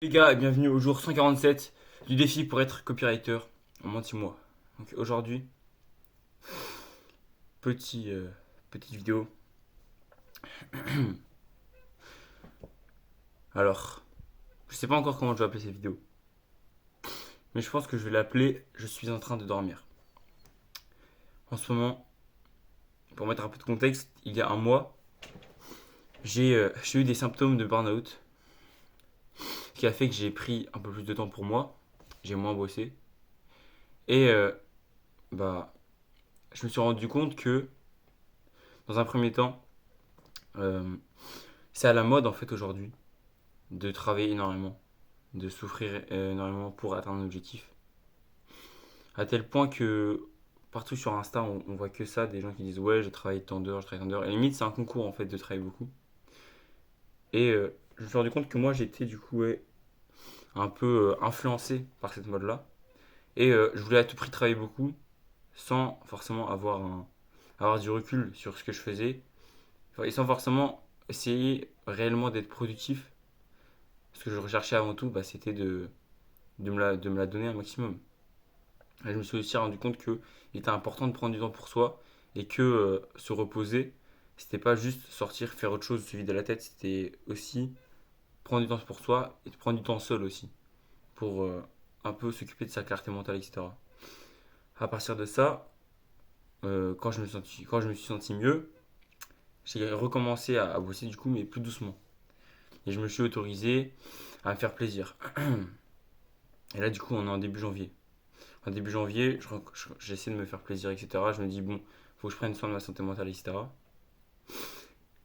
Les gars, et bienvenue au jour 147 du défi pour être copywriter en moins de 6 mois. Donc aujourd'hui, petit, petite vidéo. Alors, je sais pas encore comment je vais appeler cette vidéo, mais je pense que je vais l'appeler Je suis en train de dormir. En ce moment, pour mettre un peu de contexte, il y a un mois, j'ai eu des symptômes de burn-out, ce qui a fait que j'ai pris un peu plus de temps pour moi, j'ai moins bossé, et bah, je me suis rendu compte que, dans un premier temps, euh, c'est à la mode en fait aujourd'hui de travailler énormément, de souffrir énormément pour atteindre un objectif. À tel point que partout sur Insta, on voit que ça, des gens qui disent ouais, j'ai travaillé tant d'heures, j'ai travaillé tant d'heures. Et limite, c'est un concours en fait de travailler beaucoup. Et je me suis rendu compte que moi, j'étais du coup ouais, un peu influencé par cette mode-là. Et je voulais à tout prix travailler beaucoup sans forcément avoir du recul sur ce que je faisais et sans forcément essayer réellement d'être productif. Ce que je recherchais avant tout, bah, c'était de me la donner un maximum. Et je me suis aussi rendu compte qu'il était important de prendre du temps pour soi et que se reposer, c'était pas juste sortir, faire autre chose, se vider la tête, c'était aussi prendre du temps pour soi et prendre du temps seul aussi pour un peu s'occuper de sa clarté mentale, etc. À partir de ça, quand je me suis senti mieux, j'ai recommencé à bosser du coup, mais plus doucement. Et je me suis autorisé à me faire plaisir. Et là, du coup, on est en début janvier. En début janvier, j'essaie de me faire plaisir, etc. Je me dis, bon, faut que je prenne soin de ma santé mentale, etc.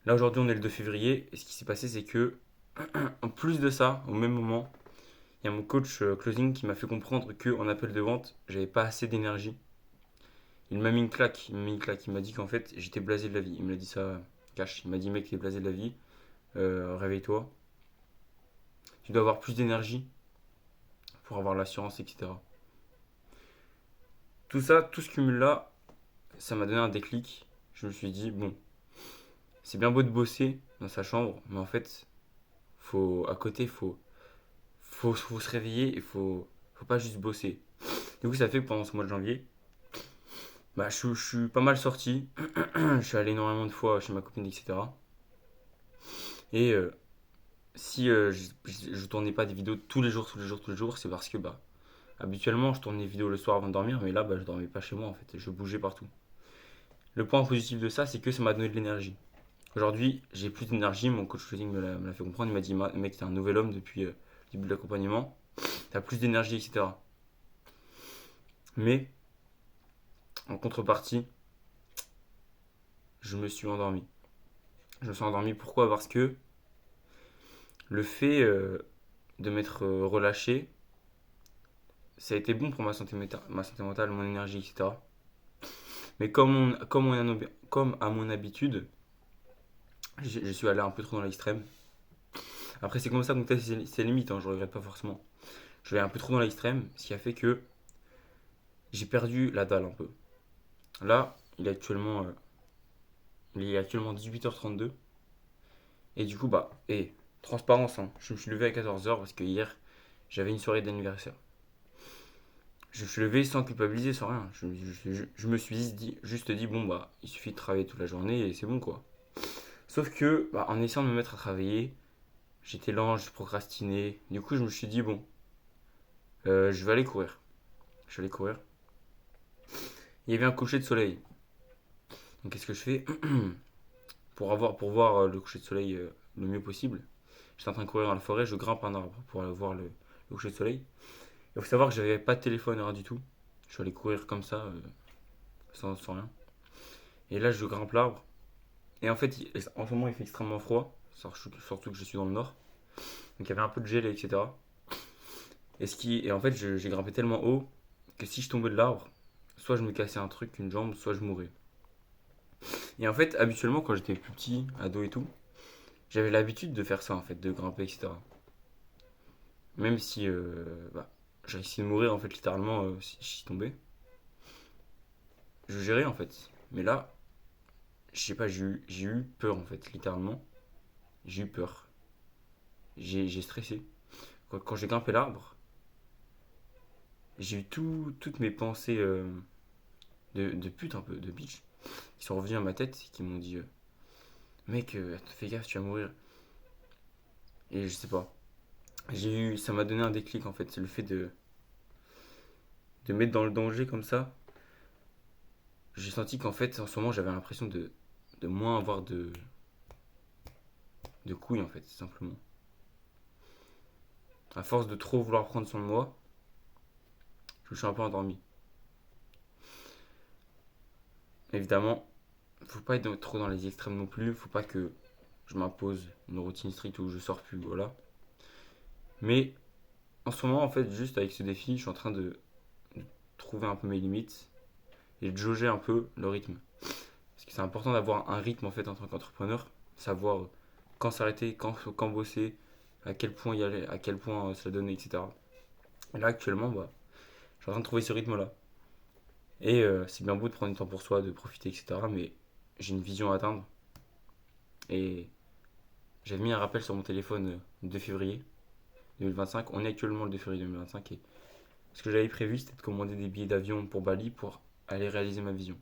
Là, aujourd'hui, on est le 2 février. Et ce qui s'est passé, c'est que, en plus de ça, au même moment, il y a mon coach closing qui m'a fait comprendre qu'en appel de vente, j'avais pas assez d'énergie. Il m'a mis une claque. Il m'a mis une claque. Il m'a dit qu'en fait, j'étais blasé de la vie. Il me l'a dit ça cash. Il m'a dit, mec, t'es blasé de la vie. Réveille-toi. Tu dois avoir plus d'énergie pour avoir l'assurance, etc. Tout ça, tout ce cumul-là, ça m'a donné un déclic. Je me suis dit, bon, c'est bien beau de bosser dans sa chambre, mais en fait, à côté, faut se réveiller et faut pas juste bosser. Du coup, ça fait que pendant ce mois de janvier, bah, je suis pas mal sorti. Je suis allé énormément de fois chez ma copine, etc. Et si je tournais pas des vidéos tous les jours, tous les jours, tous les jours, c'est parce que bah, habituellement, je tournais des vidéos le soir avant de dormir, mais là, bah, je dormais pas chez moi en fait. Je bougeais partout. Le point positif de ça, c'est que ça m'a donné de l'énergie. Aujourd'hui, j'ai plus d'énergie. Mon coach shooting me l'a fait comprendre. Il m'a dit, mec, t'es un nouvel homme depuis le début de l'accompagnement. T'as plus d'énergie, etc. Mais, en contrepartie, je me suis endormi. Je me suis endormi pourquoi? Parce que le fait de m'être relâché, ça a été bon pour ma santé mentale, mon énergie, etc. Mais comme à mon habitude, je suis allé un peu trop dans l'extrême. Après, c'est comme ça qu'on teste ses limites, hein, je regrette pas forcément. Je vais un peu trop dans l'extrême, ce qui a fait que j'ai perdu la dalle un peu. Là, il est actuellement 18h32. Et du coup, bah, transparence, hein, je me suis levé à 14h parce que hier, j'avais une soirée d'anniversaire. Je me suis levé sans culpabiliser, sans rien. Je me suis juste dit, bon, bah, il suffit de travailler toute la journée et c'est bon, quoi. Sauf que, bah, en essayant de me mettre à travailler, j'étais lent, je procrastinais. Du coup, je me suis dit, bon, je vais aller courir. Je vais aller courir. Il y avait un coucher de soleil. Donc, qu'est-ce que je fais? Pour voir le coucher de soleil le mieux possible. J'étais en train de courir dans la forêt, je grimpe un arbre pour aller voir le coucher de soleil. Il faut savoir que j'avais pas de téléphone, rien du tout. Je suis allé courir comme ça, sans rien. Et là, je grimpe l'arbre. Et en fait, en ce moment, il fait extrêmement froid. Surtout que je suis dans le nord. Donc il y avait un peu de gel, etc. Et en fait, j'ai grimpé tellement haut que si je tombais de l'arbre, soit je me cassais un truc, une jambe, soit je mourais. Et en fait, habituellement, quand j'étais plus petit, ado et tout, j'avais l'habitude de faire ça, en fait, de grimper, etc. Même si bah, j'ai risqué de mourir, en fait, littéralement, si je tombais. Je gérais, en fait. Mais là, je sais pas, j'ai eu peur, en fait, littéralement. J'ai eu peur. J'ai stressé. Quand j'ai grimpé l'arbre, j'ai eu toutes mes pensées de pute un peu, de bitch, qui sont revenues à ma tête et qui m'ont dit mec, fais gaffe, tu vas mourir. Et je sais pas. Ça m'a donné un déclic en fait. C'est le fait de mettre dans le danger comme ça. J'ai senti qu'en fait, en ce moment, j'avais l'impression de moins avoir de couilles en fait, simplement. À force de trop vouloir prendre soin de moi, je me suis un peu endormi. Évidemment, faut pas être trop dans les extrêmes non plus. Faut pas que je m'impose une routine stricte où je sors plus, voilà. Mais en ce moment, en fait, juste avec ce défi, je suis en train de trouver un peu mes limites et de jauger un peu le rythme. Parce que c'est important d'avoir un rythme en fait en tant qu'entrepreneur, savoir quand s'arrêter, quand bosser, à quel point y aller, à quel point se la donner, etc. Et là actuellement, bah, je suis en train de trouver ce rythme-là. Et c'est bien beau de prendre du temps pour soi, de profiter, etc. Mais j'ai une vision à atteindre. Et j'avais mis un rappel sur mon téléphone 2 février 2025. On est actuellement le 2 février 2025. Et ce que j'avais prévu, c'était de commander des billets d'avion pour Bali pour aller réaliser ma vision.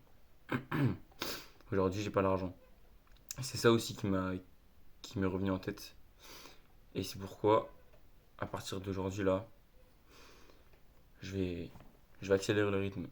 Aujourd'hui, j'ai pas l'argent. C'est ça aussi qui m'est revenu en tête. Et c'est pourquoi, à partir d'aujourd'hui là, je vais, je vais accélérer le rythme.